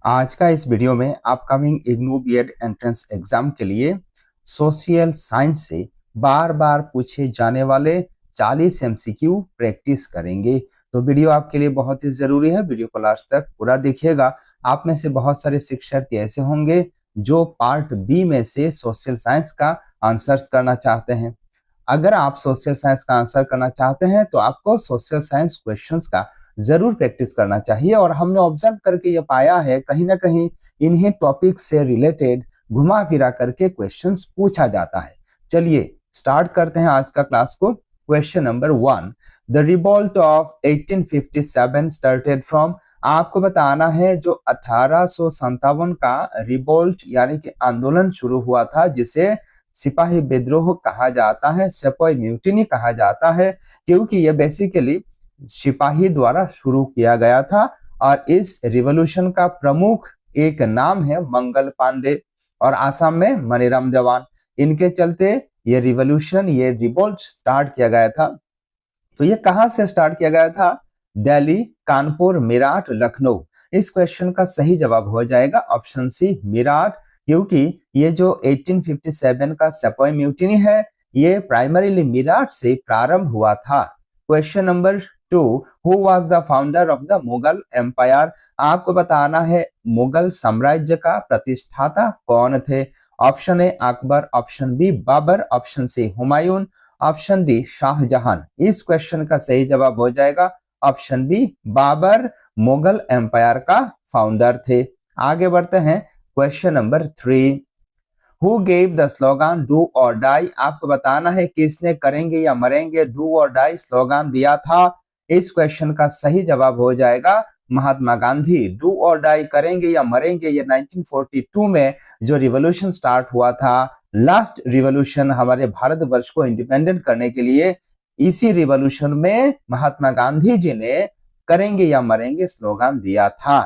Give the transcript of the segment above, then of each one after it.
आज का इस वीडियो में upcoming IGNOU BEd entrance exam के लिए सोशल साइंस से बार बार पूछे जाने वाले 40 एमसीक्यू प्रैक्टिस करेंगे। तो वीडियो आपके लिए बहुत ही जरूरी है, वीडियो को लास्ट तक पूरा देखिएगा। आप में से बहुत सारे शिक्षार्थी ऐसे होंगे जो पार्ट बी में से सोशल साइंस का आंसर्स करना चाहते हैं। अगर आप सोशल साइंस का आंसर करना चाहते हैं तो आपको सोशल साइंस क्वेश्चंस का जरूर प्रैक्टिस करना चाहिए। और हमने ऑब्जर्व करके ये पाया है कहीं ना कहीं इन्हीं टॉपिक से रिलेटेड घुमा फिरा करके क्वेश्चंस पूछा जाता है। चलिए स्टार्ट करते हैं आज का क्लास को। Question number 1, the revolt of 1857 started from. आपको बताना है जो 1857 का रिवॉल्ट यानी कि आंदोलन शुरू हुआ था, जिसे सिपाही विद्रोह कहा जाता है, सेपॉय म्यूटिनी कहा जाता है, क्योंकि यह बेसिकली सिपाही द्वारा शुरू किया गया था। और इस रिवॉल्यूशन का प्रमुख एक नाम है मंगल पांडे और आसाम में मनीराम देवान। इनके चलते ये रिवॉल्यूशन, ये रिवोल्ट स्टार्ट किया गया था। तो ये कहां से स्टार्ट किया गया था? दिल्ली, कानपुर, मेरठ, लखनऊ। इस क्वेश्चन का सही जवाब हो जाएगा ऑप्शन सी, मेरठ, क्योंकि ये जो 1857 का सेपॉय म्यूटिनी है ये प्राइमरीली मेरठ से प्रारंभ हुआ था। Question number 2, who was the founder of the Mughal empire. आपको बताना है मुगल साम्राज्य का प्रतिष्ठाता कौन थे। Option A Akbar, option B Babur, option C Humayun, option D Shahjahan. इस क्वेश्चन का सही जवाब हो जाएगा option B, Babur Mughal empire का फाउंडर थे। आगे बढ़ते हैं question number 3, who gave the slogan do or die. आपको बताना है किसने करेंगे या मरेंगे डू और डाई स्लोगन दिया था। इस क्वेश्चन का सही जवाब हो जाएगा Mahatma Gandhi. Do or die करेंगे या मरेंगे, ये 1942 में जो रिवॉल्यूशन स्टार्ट हुआ था, लास्ट रिवॉल्यूशन हमारे भारतवर्ष को इंडिपेंडेंट करने के लिए, इसी रिवॉल्यूशन में महात्मा गांधी जी ने करेंगे या मरेंगे स्लोगन दिया था।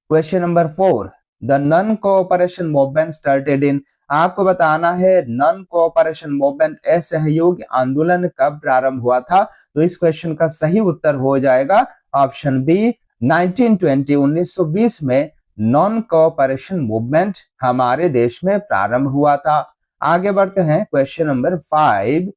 Question number 4, the non cooperation movement started in. आपको बताना है नॉन कोऑपरेशन मूवमेंट असहयोग आंदोलन कब प्रारंभ हुआ था। तो इस क्वेश्चन का सही उत्तर हो जाएगा ऑप्शन बी, 1920, 1920 में नॉन कोऑपरेशन मूवमेंट हमारे देश में प्रारंभ हुआ था। आगे बढ़ते हैं question number 5,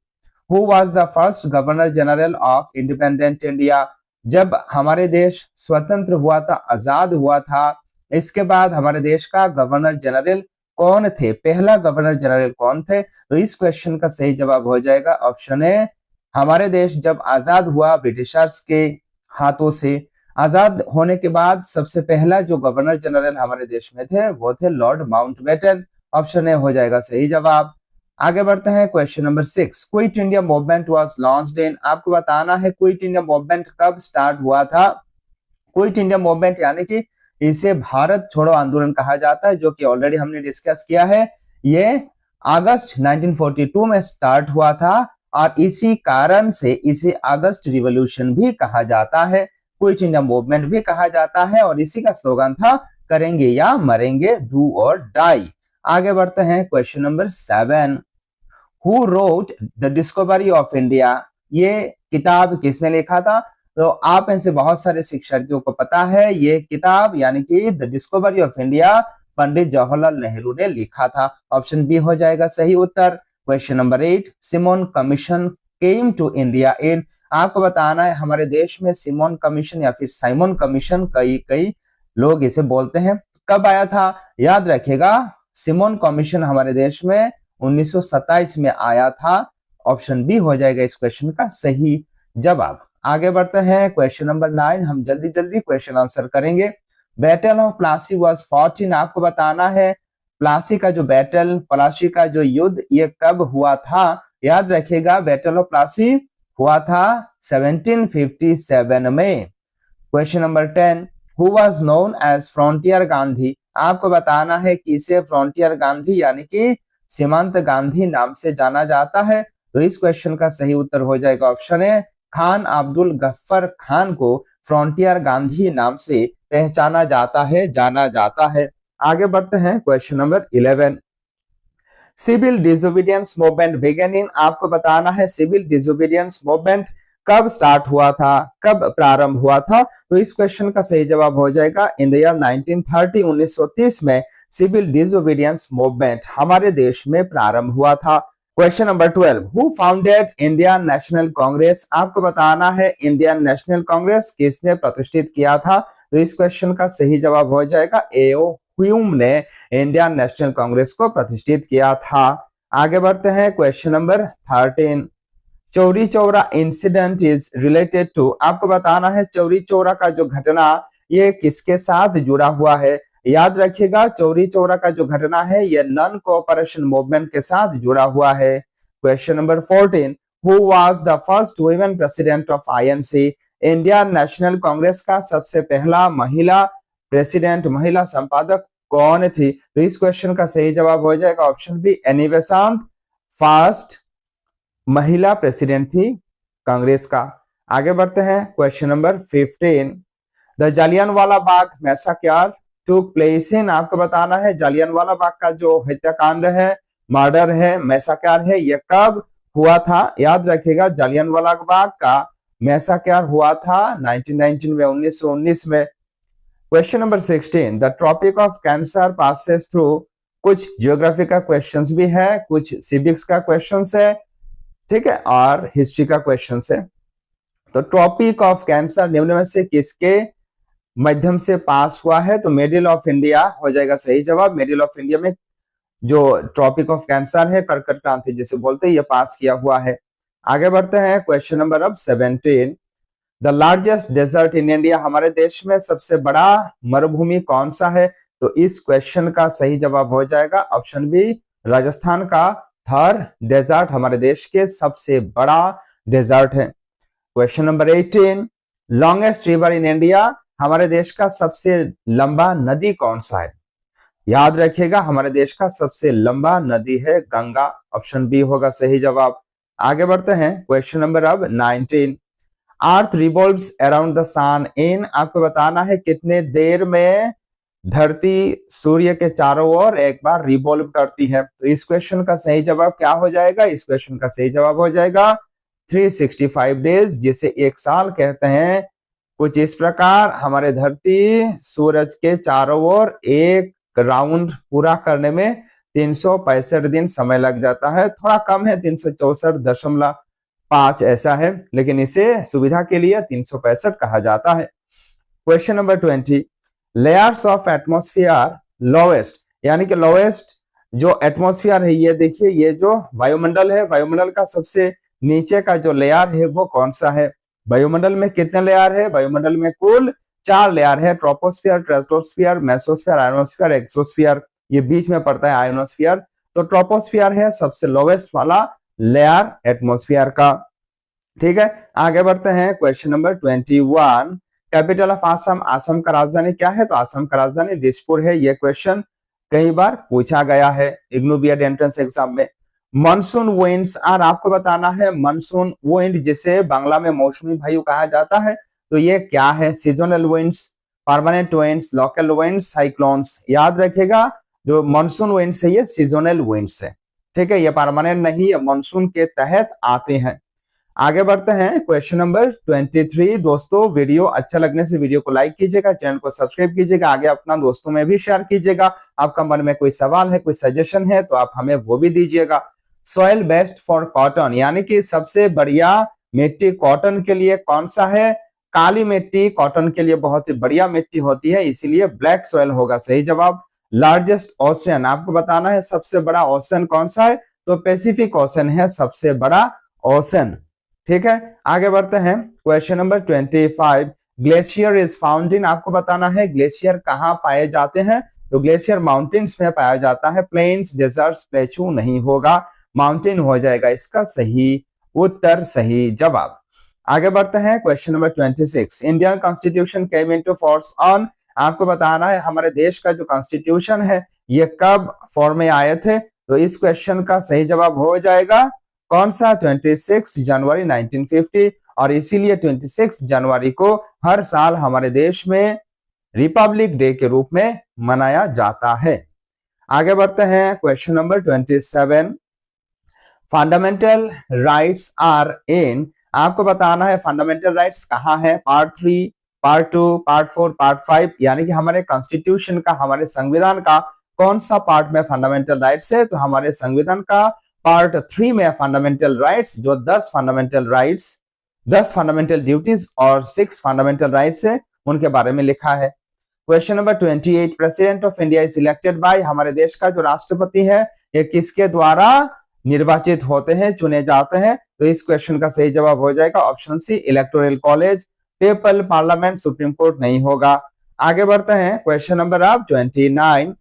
who was the first governor general of independent India. जब हमारे देश स्वतंत्र हुआ था, आजाद हुआ था, इसके बाद हमारे देश का गवर्नर जनरल कौन थे, पहला गवर्नर जनरल कौन थे। तो इस क्वेश्चन का सही जवाब हो जाएगा ऑप्शन ए, हमारे देश जब आजाद हुआ ब्रिटिशर्स के हाथों से, आजाद होने के बाद सबसे पहला जो गवर्नर जनरल हमारे देश में थे वो थे लॉर्ड माउंटबेटन। ऑप्शन ए हो जाएगा सही जवाब। आगे बढ़ते हैं question number 6, quit India movement was launched in. आपको बताना है क्विट इंडिया मूवमेंट कब स्टार्ट हुआ था। क्विट इंडिया मूवमेंट यानी कि इसे भारत छोड़ो आंदोलन कहा जाता है, जो कि ऑलरेडी हमने डिस्कस किया है। ये अगस्त 1942 में स्टार्ट हुआ था और इसी कारण से इसे अगस्त रिवॉल्यूशन भी कहा जाता है, क्विट इंडिया मूवमेंट भी कहा जाता है। और इसी का स्लोगन था करेंगे या मरेंगे, डू और डाई। आगे बढ़ते हैं question number 7, who wrote the Discovery of India. ये किताब किसने लिखा था। तो आप में से बहुत सारे शिक्षार्थियों को पता है ये किताब यानी कि the Discovery of India Pandit Jawaharlal Nehru ने लिखा था। ऑप्शन बी हो जाएगा सही उत्तर। Question number 8, Simon Commission came to India in. आपको बताना है हमारे देश में सिमोन कमीशन या फिर साइमन कमीशन, कई लोग इसे बोलते हैं, कब आया था। याद रखिएगा सिमोन कमीशन हमारे देश में 1927 में आया था। ऑप्शन बी हो जाएगा इस क्वेश्चन का सही जवाब। आगे बढ़ते हैं क्वेश्चन नंबर 9, हम जल्दी जल्दी क्वेश्चन आंसर करेंगे। Battle of Plassey was fought in. आपको बताना है प्लासी का जो बैटल, प्लासी का जो युद्ध, ये कब हुआ था। याद रखिएगा बैटल ऑफ प्लासी हुआ था 1757 में। Question number 10, who was known as frontier Gandhi. आपको बताना है किसे फ्रंटियर गांधी यानी कि सीमांत गांधी नाम से जाना जाता है। तो इस क्वेश्चन का सही उत्तर हो जाएगा ऑप्शन ए, खान अब्दुल गफ्फर खान को फ्रंटियर गांधी नाम से पहचाना जाता है, जाना जाता है। आगे बढ़ते हैं question number 11, civil disobedience movement began in. आपको बताना है सिविल डिसोबीडियंस मूवमेंट कब स्टार्ट हुआ था, कब प्रारंभ हुआ था? तो इस क्वेश्चन का सही जवाब हो जाएगा इन द ईयर 1930, 1930 में सिविल डिसोबीडियंस मूवमेंट हमारे देश में प्रारंभ हुआ था। Question number 12, who founded Indian National Congress? आपको बताना है इंडियन नेशनल कांग्रेस किसने प्रतिष्ठित किया था? तो इस क्वेश्चन का सही जवाब हो जाएगा एओ ह्यूम ने इंडियन नेशनल कांग्रेस को प्रतिष्ठित किया था। आगे बढ़ते हैं question number 13, Chauri Chaura incident is related to? आपको बताना है चौरी चौरा का जो घटना ये किसके साथ जुड़ा हुआ है? याद रखिएगा चौरी चौरा का जो घटना है यह नॉन कोऑपरेशन मूवमेंट के साथ जुड़ा हुआ है। Question number 14, who was the first women president of INC? Indian National Congress का सबसे पहला महिला प्रेसिडेंट, महिला संपादक कौन थी? तो इस क्वेश्चन का सही जवाब हो जाएगा ऑप्शन बी एनी बेसांत फर्स्ट महिला प्रेसिडेंट थी कांग्रेस का। आगे बढ़ते हैं question number 15, the Jallianwala Bagh मैसाकर took place in? आपको बताना है जालियनवाला बाग का जो हत्याकांड है, मर्डर है, मैसाकर है, यह कब हुआ था? याद रखिएगा जालियनवाला बाग का मैसाकर हुआ था 1919 में, 1919 में। Question number 16, the tropic of cancer passes through? कुछ ज्योग्राफी का क्वेश्चंस भी है, कुछ सिविक्स का क्वेश्चंस है, ठीक है, और हिस्ट्री का क्वेश्चंस है। तो ट्रॉपिक ऑफ कैंसर निम्न में से किसके माध्यम से पास हुआ है? तो मिडिल ऑफ इंडिया हो जाएगा सही जवाब। मिडिल ऑफ इंडिया में जो ट्रॉपिक ऑफ कैंसर है, कर्कट क्रांति जिसे बोलते हैं, ये पास किया हुआ है। आगे बढ़ते हैं क्वेश्चन नंबर अब 17, the largest desert in India? हमारे देश में सबसे बड़ा मरुभूमि कौन सा है? तो इस क्वेश्चन का सही जवाब हो जाएगा ऑप्शन बी राजस्थान का थर डेजर्ट हमारे देश के सबसे बड़ा डेजर्ट है। Question number 18, longest river in India? हमारे देश का सबसे लंबा नदी कौन सा है? याद रखिएगा हमारे देश का सबसे लंबा नदी है गंगा, ऑप्शन बी होगा सही जवाब। आगे बढ़ते हैं क्वेश्चन नंबर अब 19, अर्थ रिवॉल्व्स अराउंड द सन इन? आपको बताना है कितने देर में धरती सूर्य के चारों ओर एक बार रिवॉल्व करती है? तो इस क्वेश्चन का सही जवाब क्या हो जाएगा? इस क्वेश्चन का सही जवाब हो जाएगा 365 डेज, जिसे एक साल कहते हैं। कुछ इस प्रकार हमारे धरती सूरज के चारों ओर एक राउंड पूरा करने में 365 दिन समय लग जाता है। थोड़ा कम है 364.5 ऐसा है, लेकिन इसे सुविधा के लिए 365 कहा जाता है। Question number 20, layers of atmosphere lowest? यानी कि लोवेस्ट जो एटमॉस्फेयर है, ये देखिए ये जो वायुमंडल है, वायुमंडल का सबसे नीचे का जो लेयर है वो कौन सा है? वायुमंडल में कितने लेयर है? वायुमंडल में कुल 4 लेयर है, troposphere, stratosphere, mesosphere, ionosphere, exosphere, ये बीच में पड़ता है आयोनोस्फियर। तो ट्रोपोस्फियर है सबसे लोवेस्ट वाला लेयर एटमॉस्फियर का, ठीक है। आगे बढ़ते हैं question number 21, capital of Assam? Assam का राजधानी क्या है? तो आसाम का राजधानी दिसपुर है। यह क्वेश्चन कई बार पूछा गया है इग्नू बीएड एंट्रेंस एग्जाम में। Monsoon winds are? आपको बताना है मानसून विंड जिसे बांग्ला में मौसमी वायु कहा जाता है, तो ये क्या है? Seasonal winds, permanent winds, local winds, cyclones. याद रखिएगा जो मानसून विंड्स है ये सीजनल विंड्स है, ठीक है, ये परमानेंट नहीं, ये मानसून के तहत आते हैं। आगे बढ़ते हैं क्वेश्चन नंबर 23। दोस्तों वीडियो अच्छा लगने से वीडियो को लाइक कीजिएगा, चैनल को सब्सक्राइब कीजिएगा, आगे अपना दोस्तों में भी शेयर कीजिएगा। आपका मन में कोई सवाल है, कोई सजेशन है तो आप हमें वो भी दीजिएगा। सॉइल बेस्ट फॉर कॉटन, यानी कि सबसे बढ़िया मिट्टी कॉटन के लिए कौन सा है? काली मिट्टी कॉटन के लिए बहुत ही बढ़िया मिट्टी होती है, इसीलिए ब्लैक सॉइल होगा सही जवाब। Largest ocean? आपको बताना है सबसे बड़ा ओशन कौन सा है? तो पैसिफिक ओशन है सबसे बड़ा ओशन, ठीक है। आगे बढ़ते हैं question number 25, glacier is found in? आपको बताना है ग्लेशियर कहाँ पाए जाते हैं? तो ग्लेशियर माउंटेन्स में पाया जाता है, प्लेन्स, डेजर्ट्स, प्लेचू नहीं होगा, माउंटेन हो जाएगा इसका सही उत्तर, सही जवाब। आगे बढ़ते हैं question number 26, Indian constitution came into force on? आपको बताना है हमारे देश का जो कॉन्स्टिट्यूशन है ये कब फॉर्म में आए थे? तो इस क्वेश्चन का सही जवाब हो जाएगा कौन सा? 26 जनवरी 1950, और इसीलिए 26 जनवरी को हर साल हमारे देश में रिपब्लिक डे के रूप में मनाया जाता है। आगे बढ़ते हैं question number 27, fundamental rights are in? आपको बताना है फंडामेंटल राइट्स कहाँ है, पार्ट 3, पार्ट 2, पार्ट 4, पार्ट 5, यानी कि हमारे कॉन्स्टिट्यूशन का, हमारे संविधान का कौन सा पार्ट में फंडामेंटल राइट्स है। तो हमारे संविधान का पार्ट 3 में फंडामेंटल राइट्स, जो 10 फंडामेंटल राइट्स, 10 फंडामेंटल ड्यूटीज और 6 फंडामेंटल राइट्स है, उनके बारे में लिखा है। Question number 28, president of India is elected by, हमारे देश का जो राष्ट्रपति है ये किसके द्वारा निर्वाचित होते हैं, चुने जाते हैं। तो इस क्वेश्चन का सही जवाब हो जाएगा option C, electoral college. People parliament, supreme court नहीं होगा। आगे बढ़ते हैं क्वेश्चन नंबर अब 29,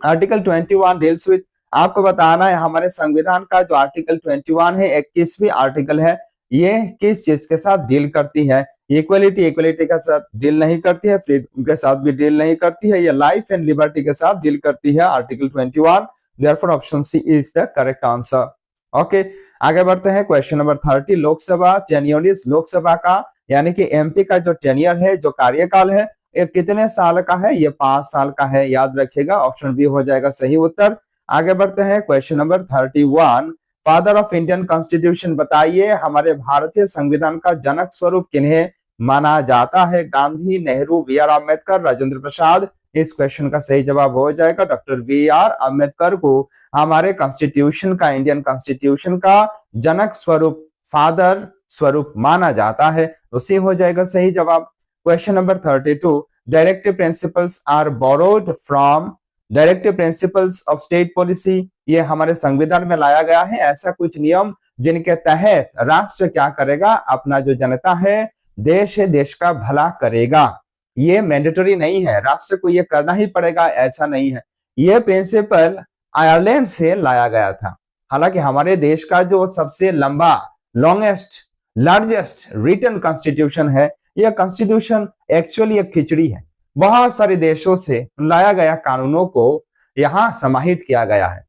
आर्टिकल 21 डील्स विद, आपको बताना है हमारे संविधान का जो आर्टिकल 21 है, 21वीं आर्टिकल है, ये किस चीज के साथ डील करती है। इक्वलिटी के साथ डील नहीं करती है, फ्रीडम के साथ भी डील नहीं करती है, ये लाइफ एंड लिबर्टी के साथ डील करती है article 21। Therefore option C is the correct answer. Okay, आगे बढ़ते हैं question number 30, Lok Sabha tenure, Lok Sabha का यानी कि एमपी का जो टेन्योर है, जो कार्यकाल है, ये कितने साल का है, ये 5 साल का है, याद रखिएगा, ऑप्शन बी हो जाएगा सही उत्तर। आगे बढ़ते हैं question number 31, father of Indian constitution, बताइए हमारे भारतीय संविधान का जनक स्वरूप किन्हें माना जाता है। Gandhi, Nehru, B are Ambedkar, Rajendra Prasad. इस क्वेश्चन का सही जवाब हो जाएगा डॉक्टर बी आर अम्बेडकर को हमारे कॉन्स्टिट्यूशन का, इंडियन कॉन्स्टिट्यूशन का जनक स्वरूप, फादर स्वरूप माना जाता है, तो सी हो जाएगा सही जवाब। Question number 32, directive principles are borrowed from, directive principles of state policy, ये हमारे संविधान में लाया गया है ऐसा कुछ नियम जिनके तहत राष्ट्र क्या करेगा, अपना जो जनता है, देश है, देश का भला करेगा। ये मैंडेटरी नहीं है, राष्ट्र को ये करना ही पड़ेगा ऐसा नहीं है। ये प्रिंसिपल आयरलैंड से लाया गया था। हालांकि हमारे देश का जो सबसे लंबा, लॉन्गेस्ट, लार्जेस्ट रिटन कॉन्स्टिट्यूशन है, यह कॉन्स्टिट्यूशन एक्चुअली एक खिचड़ी है। बहुत सारे देशों से लाया गया कानूनों को यहां समाहित किया गया है।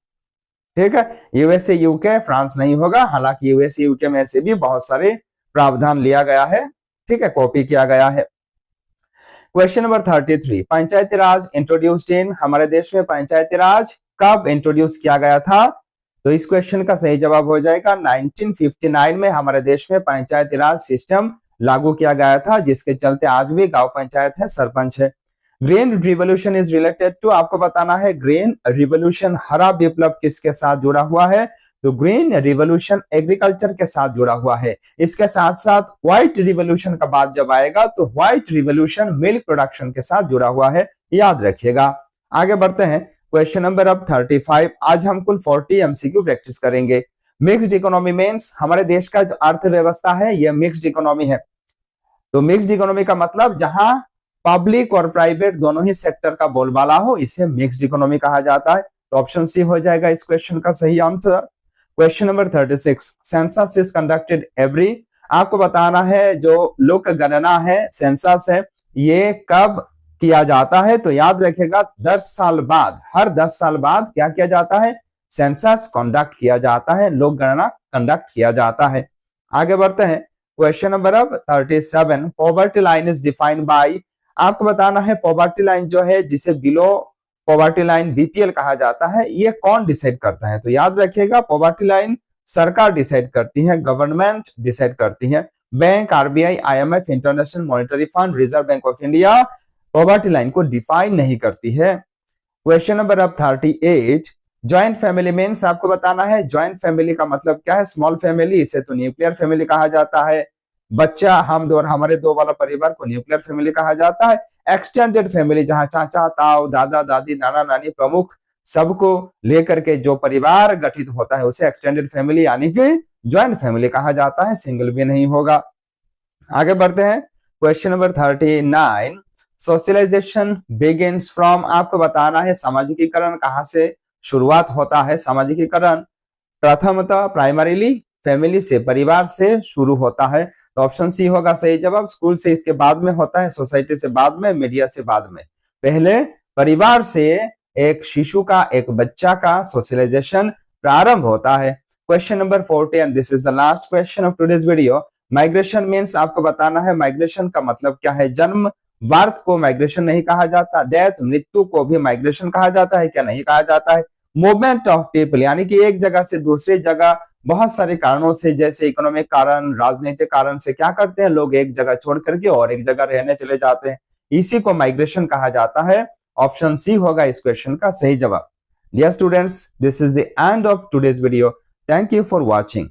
ठीक है, यूएसए, यूके, फ्रांस नहीं होगा, हालांकि यूएसए, यूके में से भी बहुत सारे प्रावधान लिया गया है, ठीक है, कॉपी किया गया है। Question number 33, Panchayati Raj introduced in, हमारे देश में पंचायती राज कब इंट्रोड्यूस किया गया था। तो इस क्वेश्चन का सही जवाब हो जाएगा 1959 में हमारे देश में पंचायती राज सिस्टम लागू किया गया था, जिसके चलते आज भी गांव पंचायत है, सरपंच है। Green revolution is related to, आपको बताना है ग्रीन रिवोल्यूशन, हरा विप्लव किसके साथ जुड़ा हुआ है। तो ग्रीन रिवोल्यूशन एग्रीकल्चर के साथ जुड़ा हुआ है। इसके साथ साथ व्हाइट रिवोल्यूशन का बात जब आएगा तो व्हाइट रिवोल्यूशन मिल्क प्रोडक्शन के साथ जुड़ा हुआ है, याद रखिएगा। आगे बढ़ते हैं क्वेश्चन नंबर अब 35, आज हम कुल 40 एमसीक्यू प्रैक्टिस करेंगे। मिक्स्ड इकोनॉमी मीन्स, हमारे देश का जो अर्थव्यवस्था है यह मिक्स्ड इकोनॉमी है। तो मिक्स्ड इकोनॉमी का मतलब जहां पब्लिक और प्राइवेट दोनों ही सेक्टर का बोलबाला हो, इसे मिक्स्ड इकोनॉमी कहा जाता है। तो ऑप्शन सी हो जाएगा इस क्वेश्चन का सही answer. Question number 36, census is conducted every, आपको बताना है जो लोक गणना है, सेंसस है, ये कब किया जाता है। तो याद रखेगा 10 साल बाद, हर 10 साल बाद क्या किया जाता है, सेंसस कंडक्ट किया जाता है, लोक गणना कंडक्ट किया जाता है। आगे बढ़ते हैं क्वेश्चन नंबर अब 37, poverty line is defined by, आपको बताना है पॉवर्टी लाइन जो है, जिसे बिलो पॉवर्टी लाइन बीपीएल कहा जाता है, ये कौन डिसाइड करता है। तो याद रखिएगा पॉवर्टी लाइन सरकार डिसाइड करती है, गवर्नमेंट डिसाइड करती है। Bank, RBI, IMF, international monetary fund, reserve bank of India poverty line को डिफाइन नहीं करती है। क्वेश्चन नंबर अब 38, ज्वाइंट फैमिली मीन्स, आपको बताना है ज्वाइंट फैमिली का मतलब क्या है। स्मॉल फैमिली, इसे तो न्यूक्लियर फैमिली कहा जाता है। बच्चा, हम दो और हमारे दो वाला परिवार को न्यूक्लियर फैमिली कहा जाता है। एक्सटेंडेड फैमिली, जहां चाचा, ताऊ, दादा, दादी, नाना, नानी, प्रमुख सबको लेकर के जो परिवार गठित होता है उसे एक्सटेंडेड फैमिली यानी कि ज्वाइंट फैमिली कहा जाता है, सिंगल भी नहीं होगा। आगे बढ़ते हैं question number 39, socialization begins from, आपको बताना है सामाजिकीकरण कहां से शुरुआत होता है। सामाजिकीकरण प्रथमतः प्राइमरीली फैमिली से, परिवार से शुरू होता है। तो ऑप्शन सी होगा सही जवाब। स्कूल से इसके बाद में होता है, सोसाइटी से बाद में, मीडिया से बाद में। पहले परिवार से एक शिशु का, एक बच्चा का सोशलाइजेशन प्रारंभ होता है। Question number 40 and this is the last question of today's video. Migration means, आपको बताना है माइग्रेशन का मतलब क्या है। जन्म, बर्थ को माइग्रेशन नहीं कहा जाता। डेथ, मृत्यु को भी माइग्रेशन कहा जाता है क्या, नहीं कहा जाता है। मूवमेंट ऑफ पीपल, यानी कि एक जगह से दूसरी जगह बहुत सारे कारणों से, जैसे इकोनॉमिक कारण, राजनीतिक कारण से क्या करते हैं लोग, एक जगह छोड़ करके और एक जगह रहने चले जाते हैं। इसी को माइग्रेशन कहा जाता है। ऑप्शन सी होगा इस क्वेश्चन का सही जवाब। Dear students, this is the end of today's video. Thank you for watching.